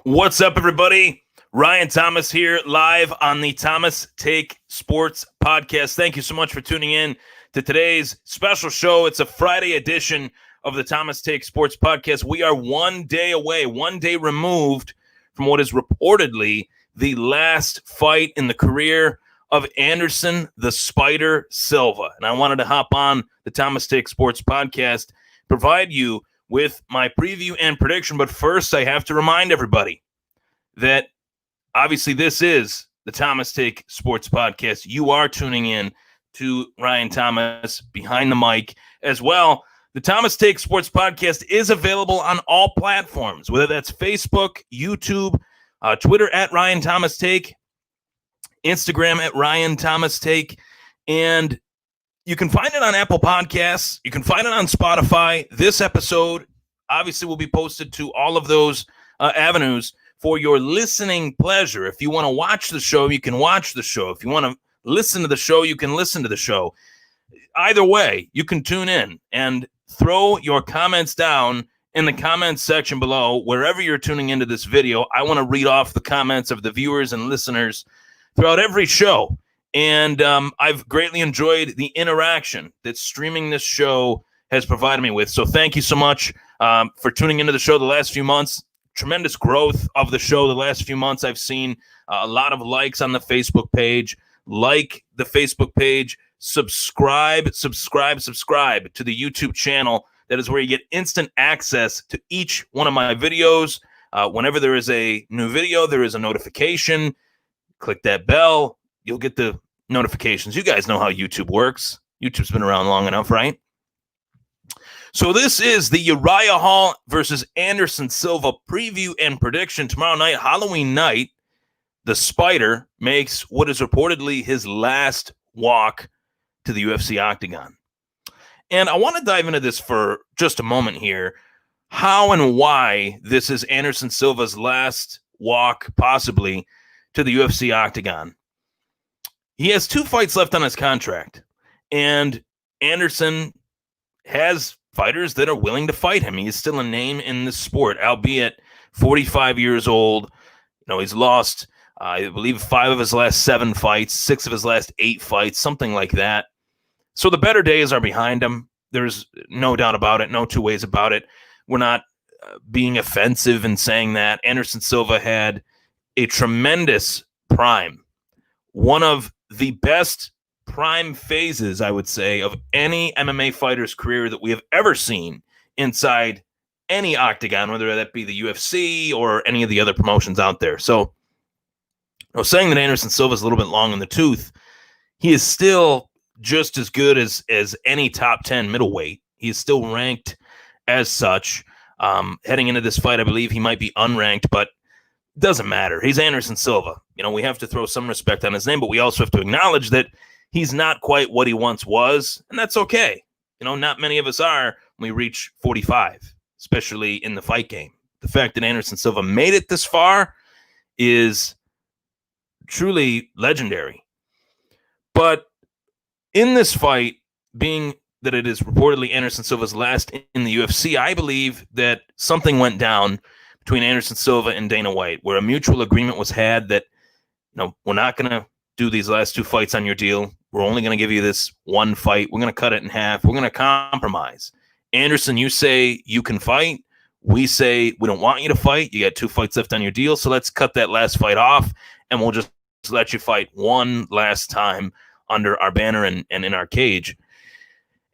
What's up, everybody? Ryan Thomas here, live on the Thomas Take Sports Podcast. Thank you so much for tuning in to today's special show. It's a Friday edition of the Thomas Take Sports Podcast. We are 1 day away, 1 day removed from what is reportedly the last fight in the career of Anderson the Spider Silva. And I wanted to hop on the Thomas Take Sports Podcast, provide you with my preview and prediction. But first, I have to remind everybody that obviously this is the Thomas Take Sports Podcast. You are tuning in to Ryan Thomas behind the mic as well. The Thomas Take Sports Podcast is available on all platforms, whether that's Facebook, YouTube, Twitter at Ryan Thomas Take, Instagram at Ryan Thomas Take, and you can find it on Apple Podcasts. You can find it on Spotify. This episode obviously will be posted to all of those avenues for your listening pleasure. If you want to watch the show, you can watch the show. If you want to listen to the show, you can listen to the show. Either way, you can tune in and throw your comments down in the comments section below, wherever you're tuning into this video. I want to read off the comments of the viewers and listeners throughout every show. And I've greatly enjoyed the interaction that streaming this show has provided me with. So thank you so much for tuning into the show the last few months. Tremendous growth of the show the last few months. I've seen a lot of likes on the Facebook page. Like the Facebook page, subscribe to the YouTube channel. That is where you get instant access to each one of my videos. Whenever there is a new video, there is a notification. Click that bell. You'll get the notifications. You guys know how YouTube works. YouTube's been around long enough, right? So this is the Uriah Hall versus Anderson Silva preview and prediction. Tomorrow night, Halloween night, the Spider makes what is reportedly his last walk to the UFC octagon. And I want to dive into this for just a moment here. How and why this is Anderson Silva's last walk, possibly, to the UFC octagon. He has 2 fights left on his contract, and Anderson has fighters that are willing to fight him. He is still a name in this sport, albeit 45 years old. You know, he's lost, I believe, 5 of his last 7 fights, 6 of his last 8 fights, something like that. So the better days are behind him. There's no doubt about it, no two ways about it. We're not being offensive in saying that. Anderson Silva had a tremendous prime, one of the best prime phases, I would say, of any MMA fighter's career that we have ever seen inside any octagon, whether that be the UFC or any of the other promotions out there. So, saying that Anderson Silva is a little bit long in the tooth, he is still just as good as any top 10 middleweight. He is still ranked as such. Heading into this fight, I believe he might be unranked, but it doesn't matter. He's Anderson Silva. We have to throw some respect on his name, but we also have to acknowledge that he's not quite what he once was, and that's okay. Not many of us are when we reach 45, especially in the fight game. The fact that Anderson Silva made it this far is truly legendary. But in this fight, being that it is reportedly Anderson Silva's last in the UFC, I believe that something went down between Anderson Silva and Dana White, where a mutual agreement was had that, we're not going to do these last 2 fights on your deal. We're only going to give you this 1 fight. We're going to cut it in half. We're going to compromise. Anderson, you say you can fight. We say we don't want you to fight. You got 2 fights left on your deal, so let's cut that last fight off, and we'll just let you fight one last time under our banner and in our cage.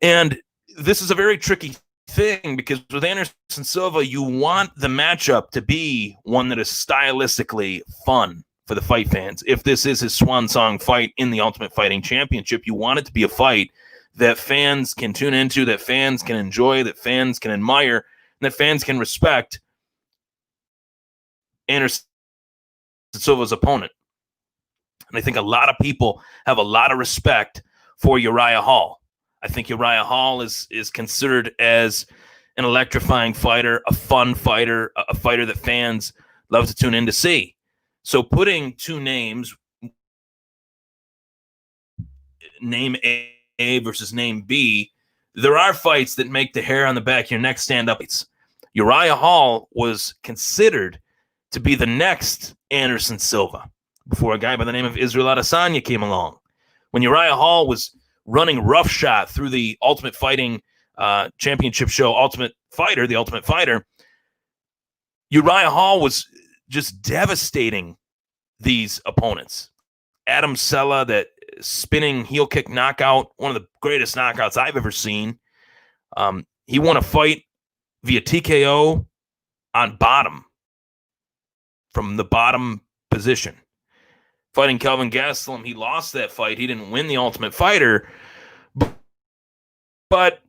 And this is a very tricky thing because with Anderson Silva, you want the matchup to be one that is stylistically fun for the fight fans. If this is his swan song fight in the Ultimate Fighting Championship, you want it to be a fight that fans can tune into, that fans can enjoy, that fans can admire, and that fans can respect Anderson Silva's opponent. And I think a lot of people have a lot of respect for Uriah Hall. I think Uriah Hall is considered as an electrifying fighter, a fun fighter, a fighter that fans love to tune in to see. So putting 2 names, name A versus name B, there are fights that make the hair on the back of your neck stand up. Uriah Hall was considered to be the next Anderson Silva before a guy by the name of Israel Adesanya came along. When Uriah Hall was running roughshod through the Ultimate Fighting championship show, The Ultimate Fighter, Uriah Hall was just devastating these opponents. Adam Sella, that spinning heel kick knockout, one of the greatest knockouts I've ever seen. He won a fight via TKO on bottom, from the bottom position. Fighting Kelvin Gastelum, he lost that fight. He didn't win the Ultimate Fighter. But,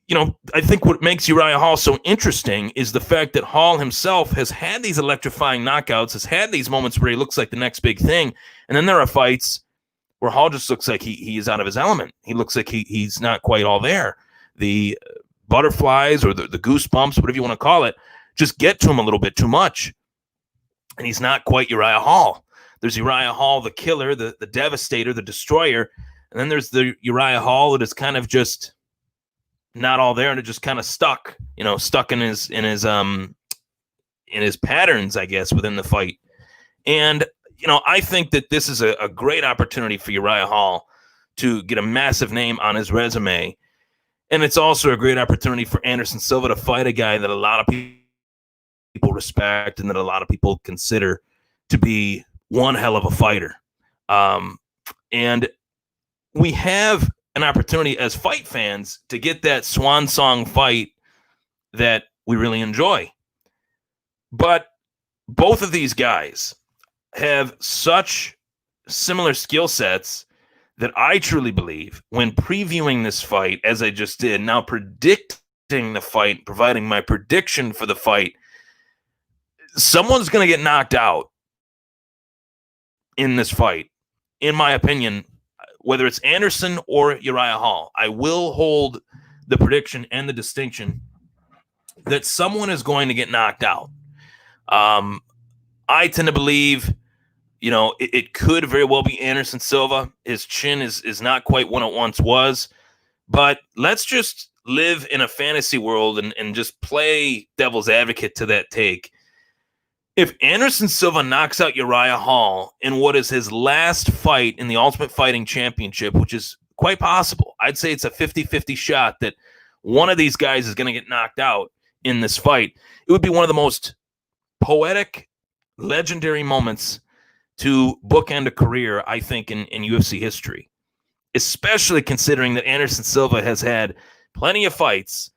you know, I think what makes Uriah Hall so interesting is the fact that Hall himself has had these electrifying knockouts, has had these moments where he looks like the next big thing. And then there are fights where Hall just looks like he is out of his element. He looks like he's not quite all there. The butterflies or the goosebumps, whatever you want to call it, just get to him a little bit too much. And he's not quite Uriah Hall. There's Uriah Hall, the killer, the devastator, the destroyer. And then there's the Uriah Hall that is kind of just not all there and it just kind of stuck in his patterns, I guess, within the fight. And, you know, I think that this is a great opportunity for Uriah Hall to get a massive name on his resume. And it's also a great opportunity for Anderson Silva to fight a guy that a lot of people respect and that a lot of people consider to be one hell of a fighter. And we have an opportunity as fight fans to get that swan song fight that we really enjoy. But both of these guys have such similar skill sets that I truly believe when previewing this fight, as I just did, now predicting the fight, providing my prediction for the fight, someone's going to get knocked out in this fight, in my opinion, whether it's Anderson or Uriah Hall. I will hold the prediction and the distinction that someone is going to get knocked out. I tend to believe, you know, it could very well be Anderson Silva. His chin is not quite what it once was. But let's just live in a fantasy world and just play devil's advocate to that take. If Anderson Silva knocks out Uriah Hall in what is his last fight in the Ultimate Fighting Championship, which is quite possible, I'd say it's a 50-50 shot that one of these guys is going to get knocked out in this fight. It would be one of the most poetic, legendary moments to bookend a career, I think, in UFC history, especially considering that Anderson Silva has had plenty of fights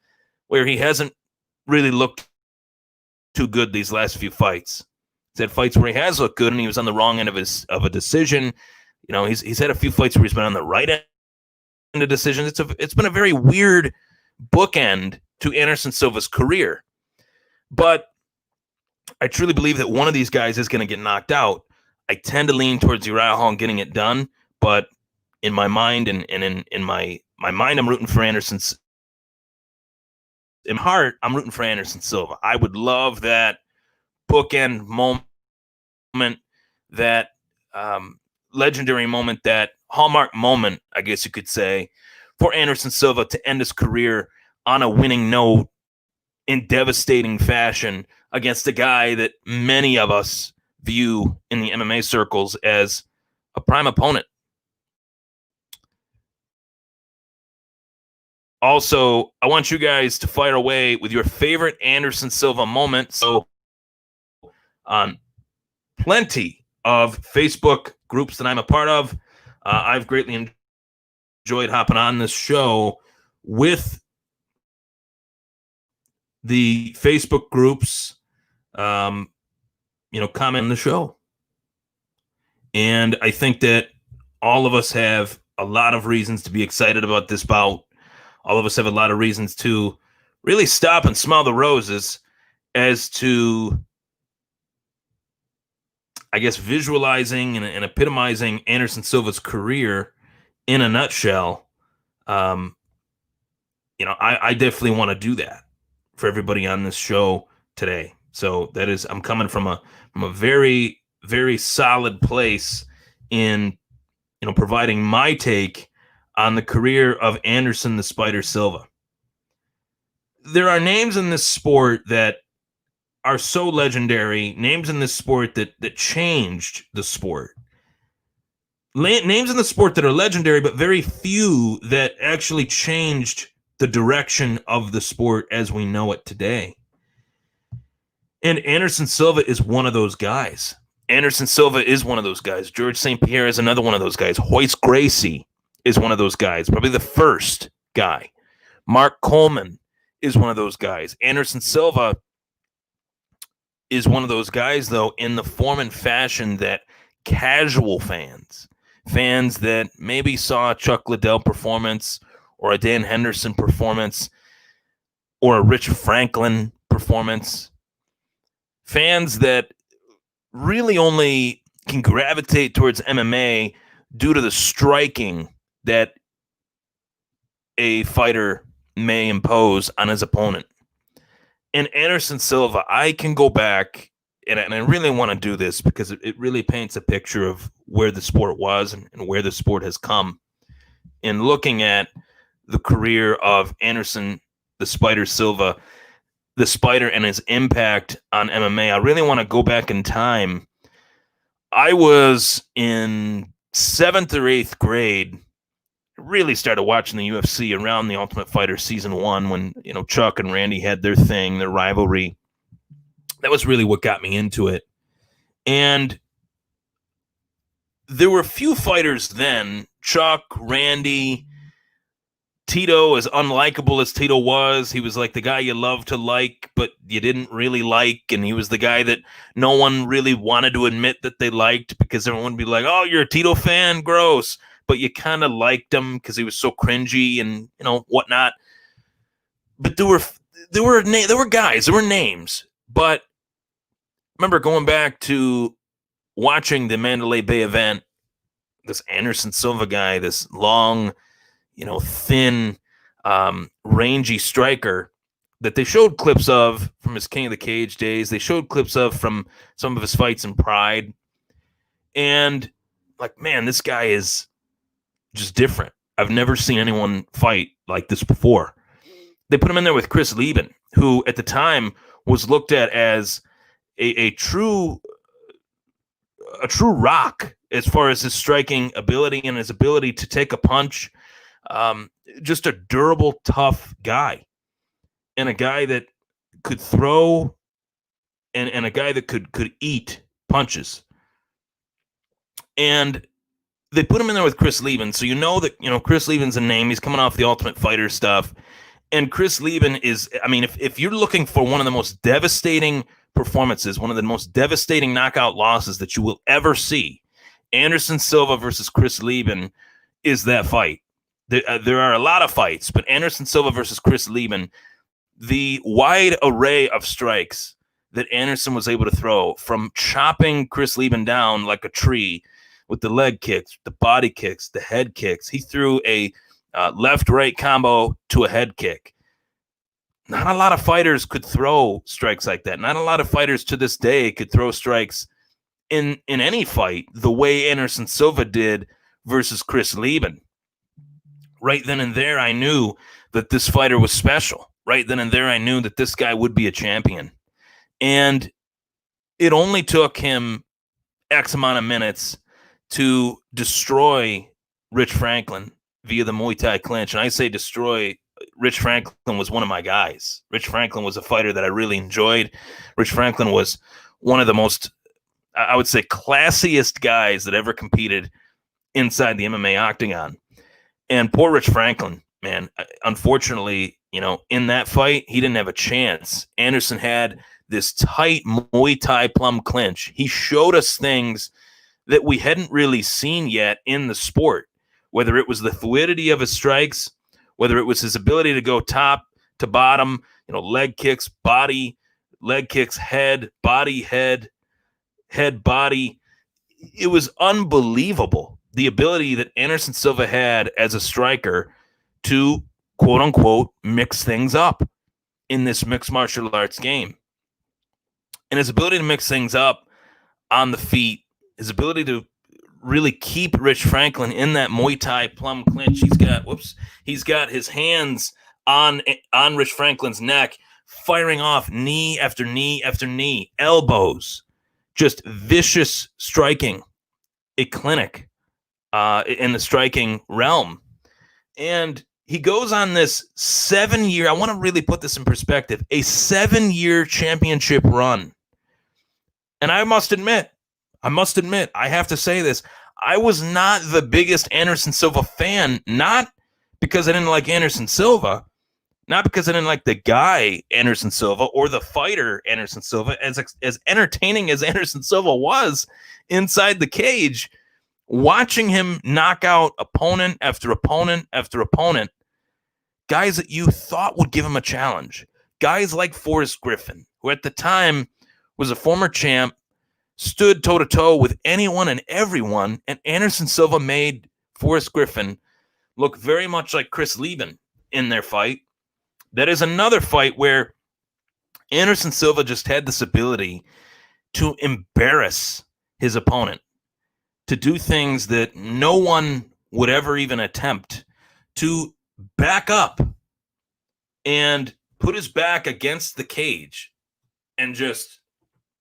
where he hasn't really looked too good these last few fights. He's had fights where he has looked good and he was on the wrong end of a decision. You know, he's had a few fights where he's been on the right end of decisions. It's been a very weird bookend to Anderson Silva's career. But I truly believe that one of these guys is going to get knocked out. I tend to lean towards Uriah Hall getting it done, but in my mind and in my mind, I'm rooting for Anderson. In heart, I'm rooting for Anderson Silva. I would love that bookend moment, that legendary moment, that hallmark moment, I guess you could say, for Anderson Silva to end his career on a winning note in devastating fashion against a guy that many of us view in the MMA circles as a prime opponent. Also, I want you guys to fire away with your favorite Anderson Silva moment. So, on plenty of Facebook groups that I'm a part of, I've greatly enjoyed hopping on this show with the Facebook groups, comment on the show. And I think that all of us have a lot of reasons to be excited about this bout. All of us have a lot of reasons to really stop and smell the roses as to, I guess, visualizing and epitomizing Anderson Silva's career in a nutshell. I definitely want to do that for everybody on this show today. So that is, I'm coming from a very, very solid place in, providing my take on the career of Anderson the Spider Silva. There are names in this sport that are so legendary, names in this sport that changed the sport. Names in the sport that are legendary, but very few that actually changed the direction of the sport as we know it today. And Anderson Silva is one of those guys. Anderson Silva is one of those guys. George St. Pierre is another one of those guys. Hoist Gracie is one of those guys, probably the first guy. Mark Coleman is one of those guys. Anderson Silva is one of those guys, though, in the form and fashion that casual fans that maybe saw a Chuck Liddell performance or a Dan Henderson performance or a Rich Franklin performance, fans that really only can gravitate towards MMA due to the striking that a fighter may impose on his opponent. And Anderson Silva, I can go back, and I really want to do this because it really paints a picture of where the sport was and where the sport has come. In looking at the career of Anderson the Spider Silva, the Spider, and his impact on MMA, I really want to go back in time. I was in 7th or 8th grade, really started watching the UFC around the Ultimate Fighter Season 1 when, Chuck and Randy had their thing, their rivalry. That was really what got me into it. And there were a few fighters then, Chuck, Randy, Tito, as unlikable as Tito was, he was like the guy you loved to like, but you didn't really like. And he was the guy that no one really wanted to admit that they liked because everyone would be like, oh, you're a Tito fan? Gross. But you kind of liked him because he was so cringy and, whatnot. But there were guys, there were names. But I remember going back to watching the Mandalay Bay event, this Anderson Silva guy, this long, thin, rangy striker that they showed clips of from his King of the Cage days. They showed clips of from some of his fights in Pride. And like, man, this guy is just different. I've never seen anyone fight like this before. They put him in there with Chris Levin, who at the time was looked at as a true rock as far as his striking ability and his ability to take a punch. Just a durable, tough guy, and a guy that could throw, and a guy that could eat punches. And they put him in there with Chris Levin, so that Chris Levin's a name. He's coming off the Ultimate Fighter stuff, and Chris Levin is. I mean, if you're looking for one of the most devastating performances, one of the most devastating knockout losses that you will ever see, Anderson Silva versus Chris Levin is that fight. There are a lot of fights, but Anderson Silva versus Chris Levin, the wide array of strikes that Anderson was able to throw, from chopping Chris Levin down like a tree with the leg kicks, the body kicks, the head kicks. He threw a left-right combo to a head kick. Not a lot of fighters could throw strikes like that. Not a lot of fighters to this day could throw strikes in any fight the way Anderson Silva did versus Chris Levin. Right then and there, I knew that this fighter was special. Right then and there, I knew that this guy would be a champion. And it only took him X amount of minutes to destroy Rich Franklin via the Muay Thai clinch. And I say destroy. Rich Franklin was one of my guys. Rich Franklin was a fighter that I really enjoyed. Rich Franklin was one of the most, I would say, classiest guys that ever competed inside the MMA octagon. And poor Rich Franklin, man, unfortunately, in that fight, he didn't have a chance. Anderson had this tight Muay Thai plum clinch. He showed us things that we hadn't really seen yet in the sport, whether it was the fluidity of his strikes, whether it was his ability to go top to bottom, leg kicks, body, leg kicks, head, body, head, body. It was unbelievable, the ability that Anderson Silva had as a striker to, quote unquote, mix things up in this mixed martial arts game. And his ability to mix things up on the feet, his ability to really keep Rich Franklin in that Muay Thai plum clinch. He's got his hands on Rich Franklin's neck firing off knee after knee after knee, elbows, just vicious striking, a clinic in the striking realm. And he goes on this 7-year, I want to really put this in perspective, a 7-year championship run. And I must admit, I have to say this, I was not the biggest Anderson Silva fan, not because I didn't like Anderson Silva, not because I didn't like the guy Anderson Silva or the fighter Anderson Silva. As entertaining as Anderson Silva was inside the cage, watching him knock out opponent after opponent after opponent, guys that you thought would give him a challenge, guys like Forrest Griffin, who at the time was a former champ, stood toe-to-toe with anyone and everyone, and Anderson Silva made Forrest Griffin look very much like Chris Levin in their fight. That is another fight where Anderson Silva just had this ability to embarrass his opponent, to do things that no one would ever even attempt, to back up and put his back against the cage and just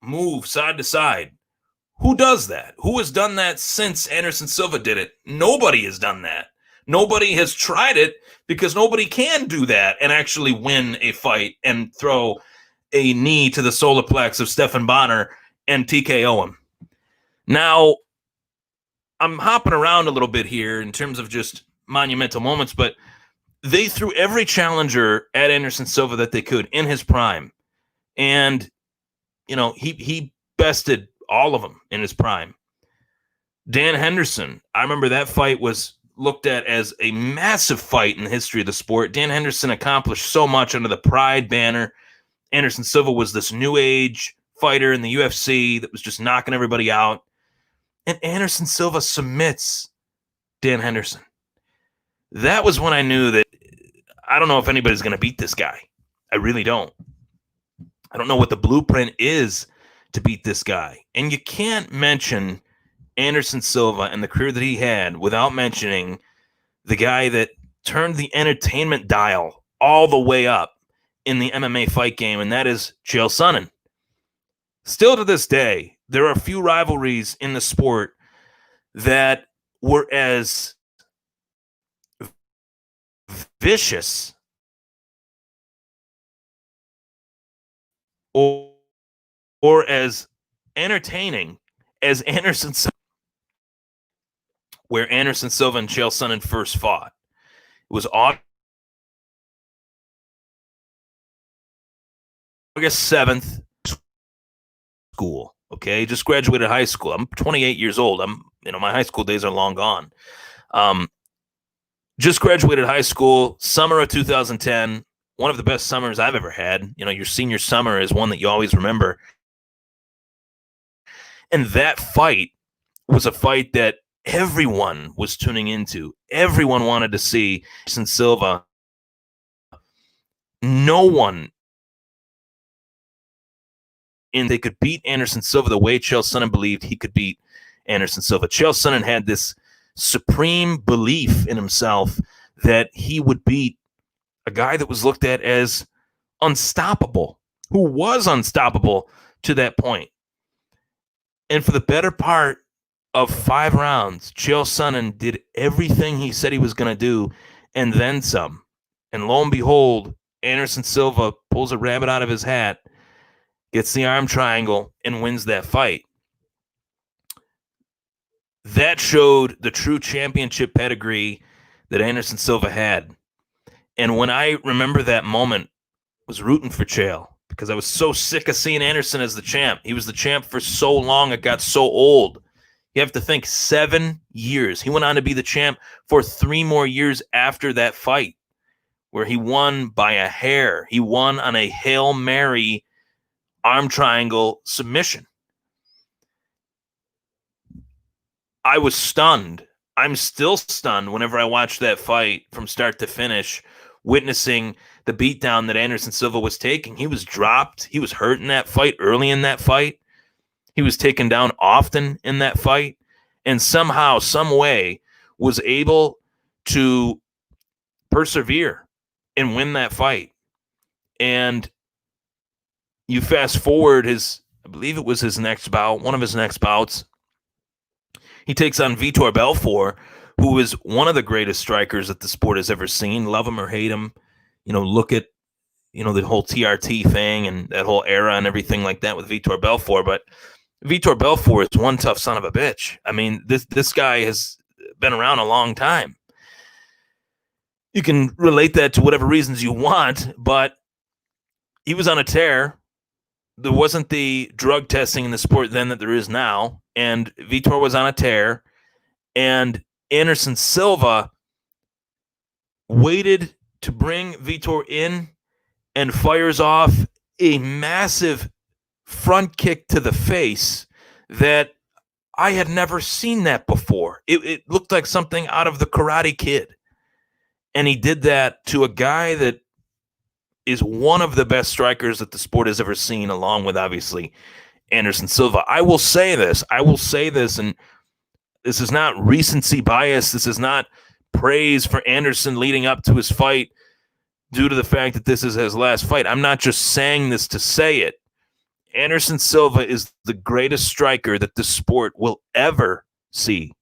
move side to side. Who does that? Who has done that since Anderson Silva did it? Nobody has done that. Nobody has tried it because nobody can do that and actually win a fight and throw a knee to the solar plex of Stephan Bonner and TKO him. Now, I'm hopping around a little bit here in terms of just monumental moments, but they threw every challenger at Anderson Silva that they could in his prime. And, you know, he bested all of them in his prime. Dan Henderson, I remember that fight was looked at as a massive fight in the history of the sport. Dan Henderson accomplished so much under the Pride banner. Anderson Silva was this new age fighter in the UFC that was just knocking everybody out. And Anderson Silva submits Dan Henderson. That was when I knew that I don't know if anybody's going to beat this guy. I really don't. I don't know what the blueprint is to beat this guy. And you can't mention Anderson Silva and the career that he had without mentioning the guy that turned the entertainment dial all the way up in the MMA fight game, and that is Chael Sonnen. Still to this day, there are few rivalries in the sport that were as vicious or as entertaining as Anderson Silva, where Anderson Silva and Chael Sonnen first fought. It was August 7th, school. Okay, just graduated high school. I'm 28 years old. My high school days are long gone. Just graduated high school, summer of 2010. One of the best summers I've ever had. You know, your senior summer is one that you always remember. And that fight was a fight that everyone was tuning into. Everyone wanted to see Anderson Silva. No one they could beat Anderson Silva the way Chael Sonnen believed he could beat Anderson Silva. Chael Sonnen had this supreme belief in himself that he would beat a guy that was looked at as unstoppable, who was unstoppable to that point. And for the better part of 5 rounds, Chael Sonnen did everything he said he was going to do and then some. And lo and behold, Anderson Silva pulls a rabbit out of his hat, gets the arm triangle, and wins that fight. That showed the true championship pedigree that Anderson Silva had. And when I remember that moment, I was rooting for Chael because I was so sick of seeing Anderson as the champ. He was the champ for so long, it got so old. You have to think 7 years. He went on to be the champ for 3 more years after that fight, where he won by a hair. He won on a Hail Mary arm triangle submission. I was stunned. I'm still stunned whenever I watch that fight from start to finish, witnessing the beatdown that Anderson Silva was taking. He was dropped. He was hurt in that fight, early in that fight. He was taken down often in that fight, and somehow, some way, was able to persevere and win that fight. And you fast forward I believe it was his next bout, one of his next bouts. He takes on Vitor Belfort, who is one of the greatest strikers that the sport has ever seen. Love him or hate him, look at, the whole TRT thing and that whole era and everything like that with Vitor Belfort. But Vitor Belfort is one tough son of a bitch. I mean, this guy has been around a long time. You can relate that to whatever reasons you want, but he was on a tear. There wasn't the drug testing in the sport then that there is now, and Vitor was on a tear, and Anderson Silva waited to bring Vitor in and fires off a massive front kick to the face that I had never seen that before. It looked like something out of the Karate Kid. And he did that to a guy that is one of the best strikers that the sport has ever seen, along with, obviously, Anderson Silva. I will say this, and this is not recency bias. This is not praise for Anderson leading up to his fight due to the fact that this is his last fight. I'm not just saying this to say it. Anderson Silva is the greatest striker that the sport will ever see.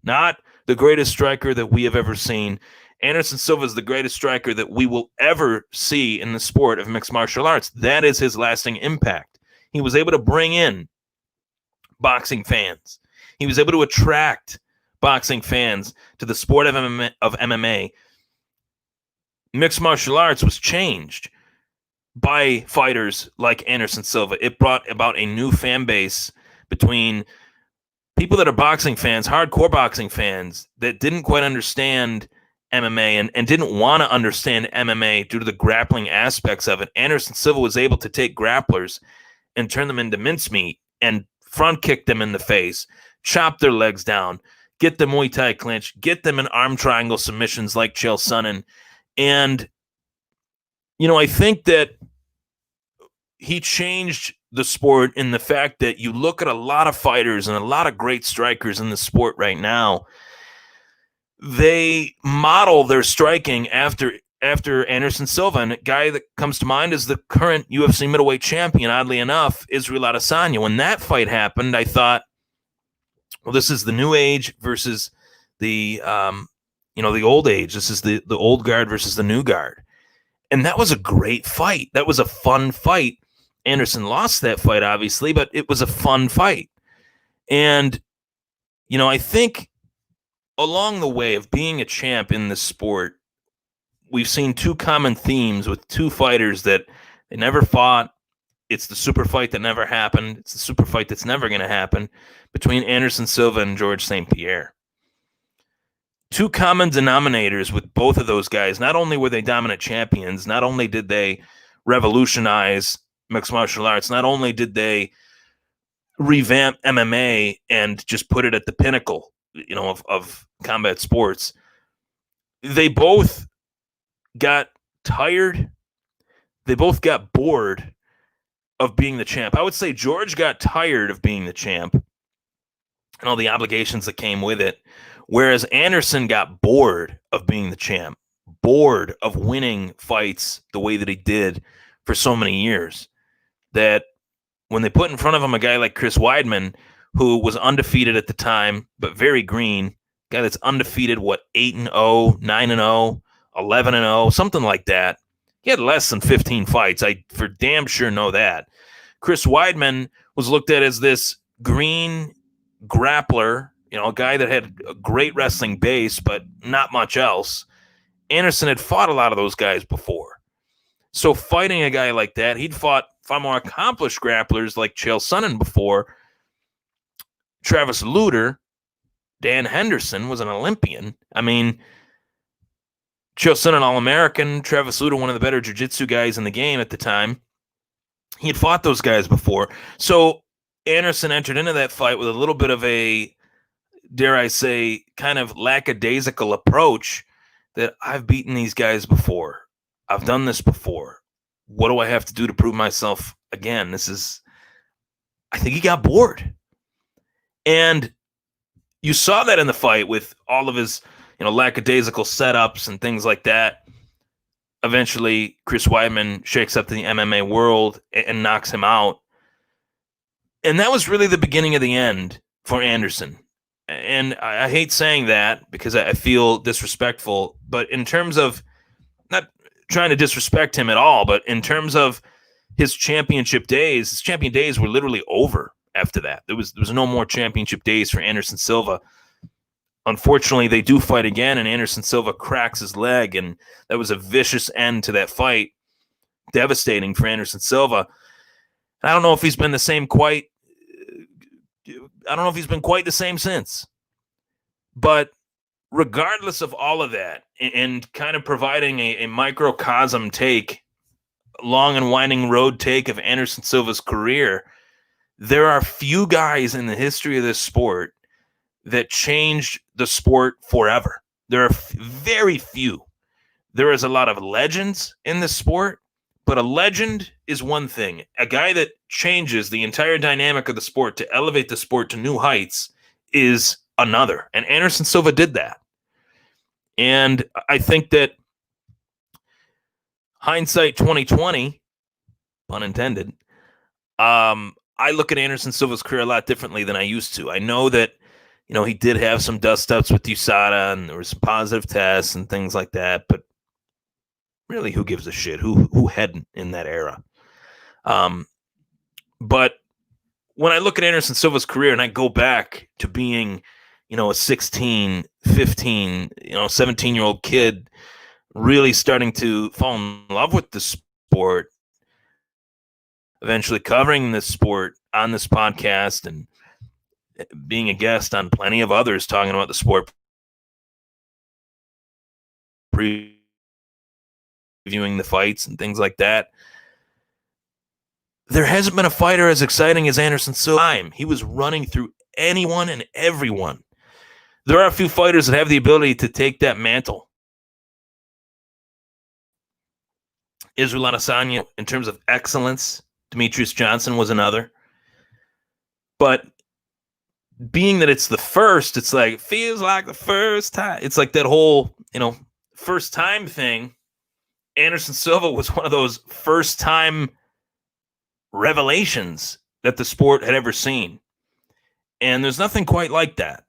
Not the greatest striker that we have ever seen. Anderson Silva is the greatest striker that we will ever see in the sport of mixed martial arts. That is his lasting impact. He was able to bring in boxing fans. He was able to attract boxing fans to the sport of MMA. Mixed martial arts was changed by fighters like Anderson Silva. It brought about a new fan base between people that are boxing fans, hardcore boxing fans, that didn't quite understand MMA and didn't want to understand MMA due to the grappling aspects of it. Anderson Silva was able to take grapplers and turn them into mincemeat and front kick them in the face, chop their legs down, get the Muay Thai clinch, get them in arm triangle submissions like Chael Sonnen. And, I think that he changed the sport in the fact that you look at a lot of fighters and a lot of great strikers in the sport right now, they model their striking after Anderson Silva. And a guy that comes to mind is the current UFC Middleweight Champion, oddly enough, Israel Adesanya. When that fight happened, I thought, well, this is the new age versus the the old age. This is the old guard versus the new guard. And that was a great fight. That was a fun fight. Anderson lost that fight, obviously, but it was a fun fight. And, I think along the way of being a champ in this sport, we've seen two common themes with two fighters that they never fought. It's the super fight that never happened. It's the super fight that's never going to happen between Anderson Silva and George St. Pierre. Two common denominators with both of those guys. Not only were they dominant champions, not only did they revolutionize mixed martial arts, not only did they revamp MMA and just put it at the pinnacle, of combat sports, they both got tired. They both got bored of being the champ. I would say George got tired of being the champ and all the obligations that came with it, whereas Anderson got bored of being the champ, bored of winning fights the way that he did for so many years, that when they put in front of him a guy like Chris Weidman, who was undefeated at the time, but very green, guy that's undefeated, 8-0, 9-0, 11-0, something like that. He had less than 15 fights. I for damn sure know that. Chris Weidman was looked at as this green grappler, a guy that had a great wrestling base, but not much else. Anderson had fought a lot of those guys before. So fighting a guy like that, he'd fought far more accomplished grapplers like Chael Sonnen before. Travis Lutter, Dan Henderson was an Olympian. I mean, Chael Sonnen, All-American. Travis Lutter, one of the better jiu-jitsu guys in the game at the time. He had fought those guys before. So Anderson entered into that fight with a little bit of a, dare I say, kind of lackadaisical approach that I've beaten these guys before. I've done this before. What do I have to do to prove myself again? I think he got bored. And you saw that in the fight with all of his, lackadaisical setups and things like that. eventually Chris Weidman shakes up the MMA world and knocks him out. And that was really the beginning of the end for Anderson. And I hate saying that because I feel disrespectful, but in terms of, not trying to disrespect him at all, but in terms of his championship days, his champion days were literally over after that. There was no more championship days for Anderson Silva. Unfortunately, they do fight again, and Anderson Silva cracks his leg, and that was a vicious end to that fight. Devastating for Anderson Silva. I don't know if he's been the same quite. I don't know if he's been quite the same since. But regardless of all of that, and kind of providing a microcosm take, long and winding road take of Anderson Silva's career, there are few guys in the history of this sport that changed the sport forever. There are very few. There is a lot of legends in this sport, but a legend is one thing. A guy that changes the entire dynamic of the sport to elevate the sport to new heights is another. And Anderson Silva did that. And I think that hindsight 2020, pun intended, I look at Anderson Silva's career a lot differently than I used to. I know that, he did have some dust-ups with USADA, and there were some positive tests and things like that, but really, who gives a shit? Who hadn't in that era? But when I look at Anderson Silva's career and I go back to being, a 16, 15, 17-year-old kid really starting to fall in love with the sport, eventually covering this sport on this podcast and being a guest on plenty of others talking about the sport, previewing the fights and things like that. There hasn't been a fighter as exciting as Anderson Silva. He was running through anyone and everyone. There are a few fighters that have the ability to take that mantle. Israel Adesanya, in terms of excellence, Demetrius Johnson was another. But being that it's the first, it's like, feels like the first time. It's like that whole, first time thing. Anderson Silva was one of those first time revelations that the sport had ever seen. And there's nothing quite like that.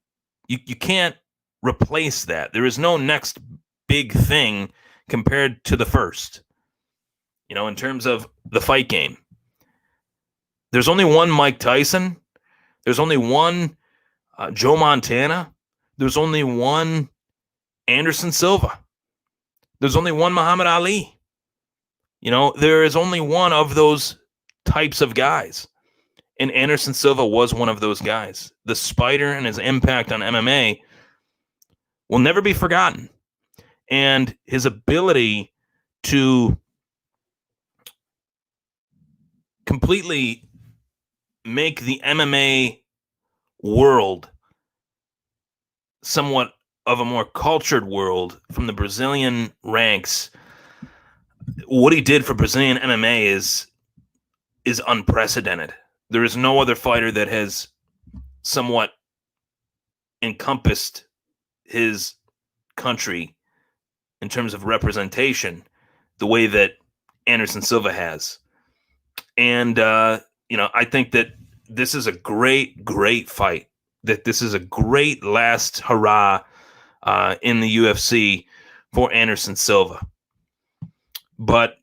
You can't replace that. There is no next big thing compared to the first. In terms of the fight game. There's only one Mike Tyson. There's only one Joe Montana. There's only one Anderson Silva. There's only one Muhammad Ali. There is only one of those types of guys. And Anderson Silva was one of those guys. The Spider and his impact on MMA will never be forgotten. And his ability to completely make the MMA world somewhat of a more cultured world from the Brazilian ranks. What he did for Brazilian MMA is unprecedented. There is no other fighter that has somewhat encompassed his country in terms of representation the way that Anderson Silva has. And, I think that this is a great, great fight, that this is a great last hurrah in the UFC for Anderson Silva. But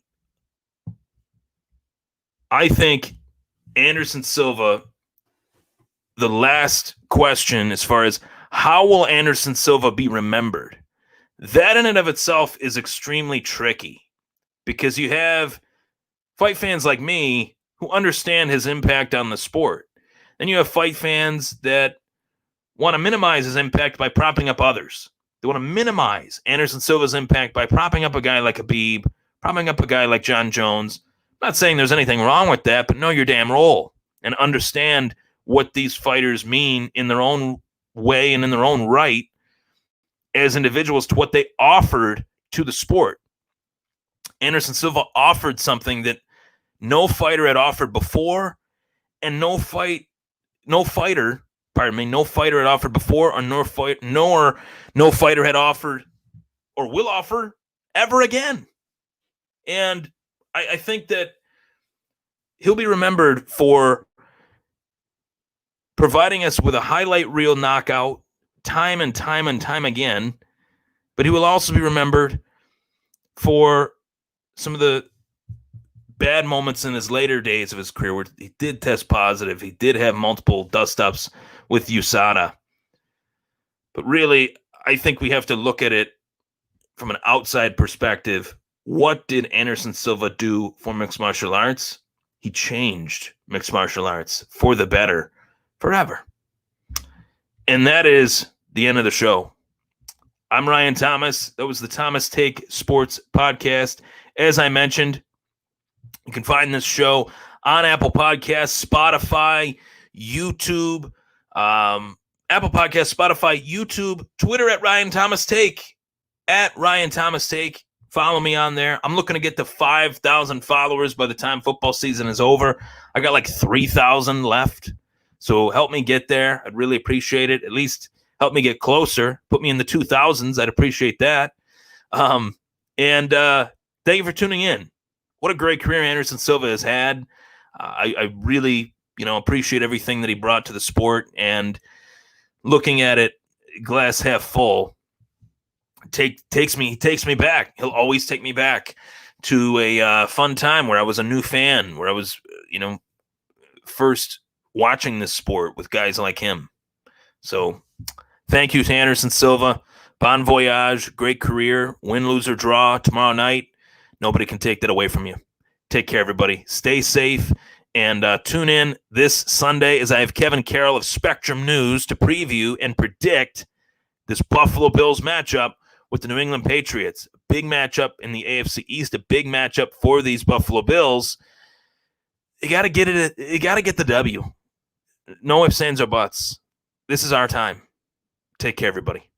I think Anderson Silva, the last question as far as how will Anderson Silva be remembered, that in and of itself is extremely tricky because you have fight fans like me who understand his impact on the sport. Then you have fight fans that want to minimize his impact by propping up others. They want to minimize Anderson Silva's impact by propping up a guy like Khabib, propping up a guy like John Jones. I'm not saying there's anything wrong with that, but know your damn role and understand what these fighters mean in their own way and in their own right as individuals to what they offered to the sport. Anderson Silva offered something that no fighter had offered before, and no fighter had offered before, or no fighter had offered or will offer ever again. And I think that he'll be remembered for providing us with a highlight reel knockout time and time and time again. But he will also be remembered for some of the bad moments in his later days of his career where he did test positive. He did have multiple dust-ups with USADA. But really, I think we have to look at it from an outside perspective. What did Anderson Silva do for mixed martial arts? He changed mixed martial arts for the better forever. And that is the end of the show. I'm Ryan Thomas. That was the Thomas Take Sports Podcast. As I mentioned, you can find this show on Apple Podcasts, Spotify, YouTube, Apple Podcasts, Spotify, YouTube, Twitter at Ryan Thomas Take, at Ryan Thomas Take. Follow me on there. I'm looking to get to 5,000 followers by the time football season is over. I got like 3,000 left. So help me get there. I'd really appreciate it. At least help me get closer. Put me in the 2,000s. I'd appreciate that. And thank you for tuning in. What a great career Anderson Silva has had. I really, appreciate everything that he brought to the sport. And looking at it, glass half full, takes me back. He'll always take me back to a fun time where I was a new fan, where I was, first watching this sport with guys like him. So thank you to Anderson Silva. Bon voyage, great career, win, lose, or draw tomorrow night. Nobody can take that away from you. Take care, everybody. Stay safe, and tune in this Sunday as I have Kevin Carroll of Spectrum News to preview and predict this Buffalo Bills matchup with the New England Patriots. A big matchup in the AFC East, a big matchup for these Buffalo Bills. You got to get it. You got to get the W. No ifs, ands, or buts. This is our time. Take care, everybody.